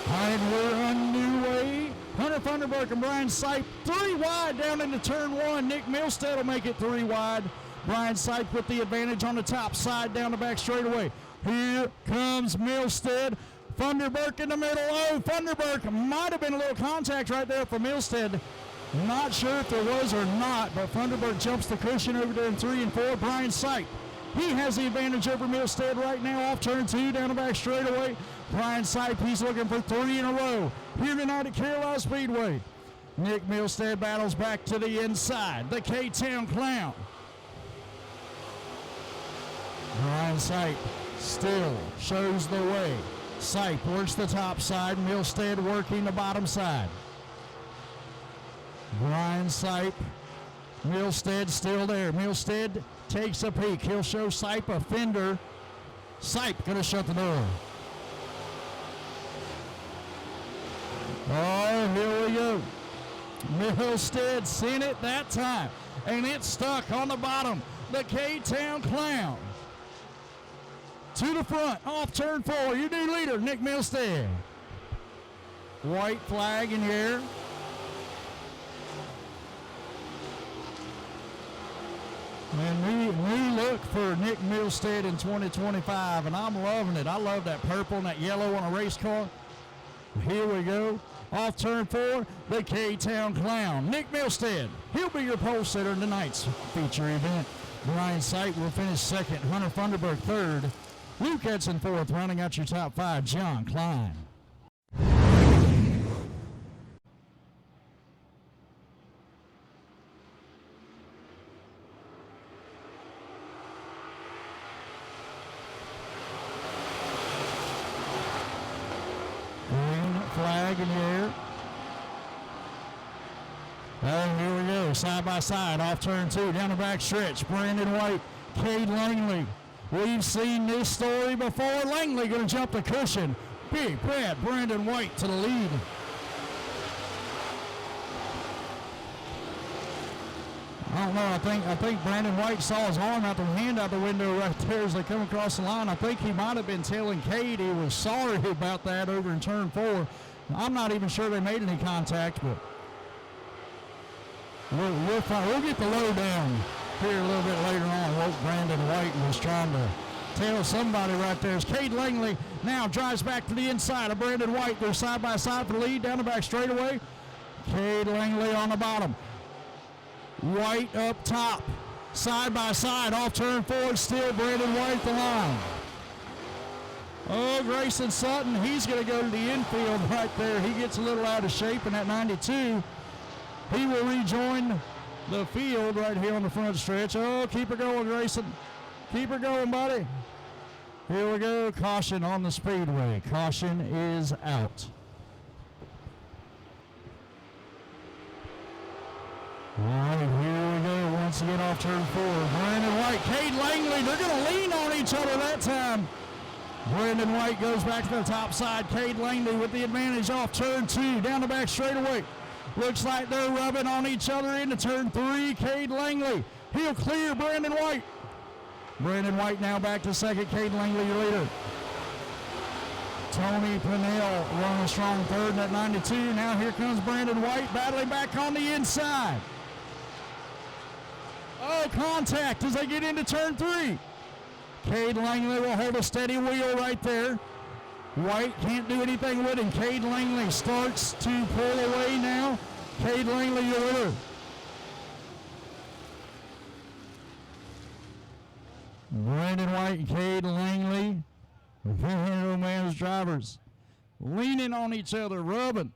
And we're underway. Hunter Funderburk and Brian Sipe 3 wide down into turn 1. Nick Milstead will make it 3 wide. Brian Sipe with the advantage on the top side down the back straightaway. Here comes Milstead. Funderburk in the middle. Oh, Funderburk might have been a little contact right there for Milstead. Not sure if there was or not, but Funderburk jumps the cushion over there in 3 and 4. Brian Sipe, he has the advantage over Milstead right now off turn 2 down the back straightaway. Brian Sipe, he's looking for 3 in a row here tonight at Carolina Speedway. Nick Milstead battles back to the inside. The K-Town Clown. Brian Sipe still shows the way. Sipe works the top side. Milstead working the bottom side. Brian Sipe. Milstead still there. Milstead takes a peek. He'll show Sipe a fender. Sipe gonna shut the door. Oh, here we go. Milstead seen it that time, and it's stuck on the bottom. The K-Town Clown. To the front, off turn 4, your new leader, Nick Milstead. White flag in here. And new look for Nick Milstead in 2025, and I'm loving it. I love that purple and that yellow on a race car. Here we go. Off turn 4, the K-Town Clown. Nick Milstead, he'll be your pole sitter in tonight's feature event. Brian Sipe will finish second. Hunter Funderburk third. Luke Edson fourth, rounding out your top 5, John Klein. Green flag in the air. Oh, here we go, side by side, off turn 2, down the back stretch. Brandon White, Cade Langley. We've seen this story before. Langley going to jump the cushion. Big Brad, Brandon White to the lead. I don't know. I think Brandon White saw his arm out the hand out the window right there as they come across the line. I think he might have been telling Cade he was sorry about that over in turn 4. I'm not even sure they made any contact, but we'll get the lowdown here a little bit later on what Brandon White was trying to tell somebody right there. As Cade Langley now drives back to the inside of Brandon White. They're side by side for the lead down the back straightaway. Cade Langley on the bottom. White up top. Side by side off turn 4. Still Brandon White the line. Oh, Grayson Sutton, he's going to go to the infield right there. He gets a little out of shape in that 92. He will rejoin the field right here on the front stretch. Oh, keep her going, Grayson. Keep her going, buddy. Here we go. Caution on the speedway. Caution is out. All right, here we go. Once again off turn 4. Brandon White, Cade Langley. They're going to lean on each other that time. Brandon White goes back to the top side. Cade Langley with the advantage off turn 2. Down the back straightaway. Looks like they're rubbing on each other into turn 3. Cade Langley, he'll clear Brandon White. Brandon White now back to second. Cade Langley, your leader. Tony Pinnell running strong third in that 92. Now here comes Brandon White battling back on the inside. Oh, contact as they get into turn 3. Cade Langley will hold a steady wheel right there. White can't do anything with him. Cade Langley starts to pull away now. Cade Langley, your leader. Brandon White and Cade Langley, Romance drivers, leaning on each other, rubbing.